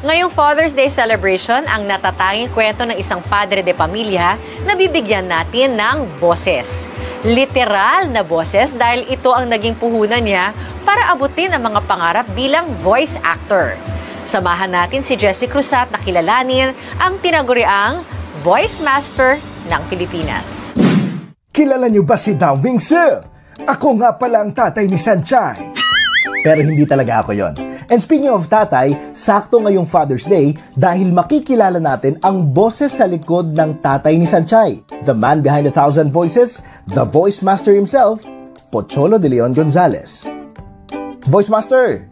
Ngayong Father's Day celebration, ang natatanging kwento ng isang padre de pamilya na bibigyan natin ng boses. Literal na boses dahil ito ang naging puhunan niya para abutin ang mga pangarap bilang voice actor. Samahan natin si Jessie Cruzat na kilalanin ang tinaguriang Voice Master ng Pilipinas. Kilala niyo ba si Dawing Sir? Ako nga pala ang tatay ni Sanchay. Pero hindi talaga ako yon. And speaking of tatay, sakto ngayong Father's Day dahil makikilala natin ang boses sa likod ng tatay ni Sanchay. The man behind 1,000 voices, the voice master himself, Pocholo de Leon Gonzalez. Voice Master!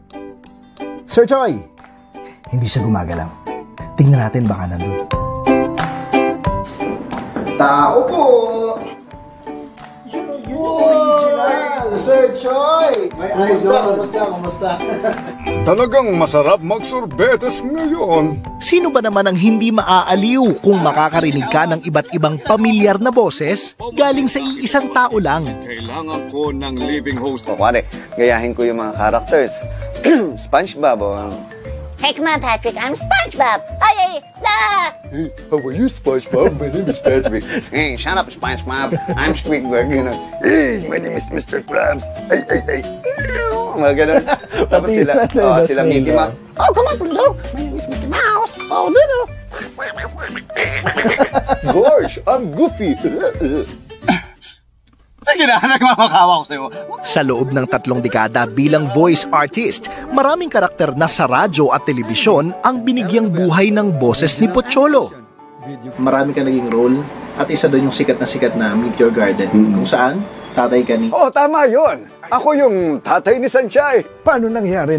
Sir Choi! Hindi siya gumagalaw. Tingnan natin baka nandun. Tao po! Sir Choi! Kumusta? Talagang masarap magsorbetes ngayon. Sino ba naman ang hindi maaaliw kung makakarinig ka ng iba't ibang pamilyar na boses galing sa iisang tao lang? Kailangan ko ng living host. Kuwari, gayahin ko yung mga characters. SpongeBob o... Hey, come on, Patrick. I'm SpongeBob. Hey, Hey, how are you, SpongeBob? My name is Patrick. Hey, shut up, SpongeBob. I'm Squidward, you know. Hey, my name is Mr. Krabs. Hey. Mga ganun. Tapos sila Mickey Mouse. Oh, come on, Pluto. My name is Mickey Mouse. Oh, Pluto. Gosh, I'm Goofy. Sige na, nagmamakawa ko sa'yo. Sa loob ng 3 dekada bilang voice artist, maraming karakter na sa radyo at telebisyon ang binigyang buhay ng boses ni Pocholo. Marami ka naging role at isa doon yung sikat na Meteor Garden. Kung saan, tatay ka ni... Oh, tama yon. Ako yung tatay ni Sanchay. Paano nangyari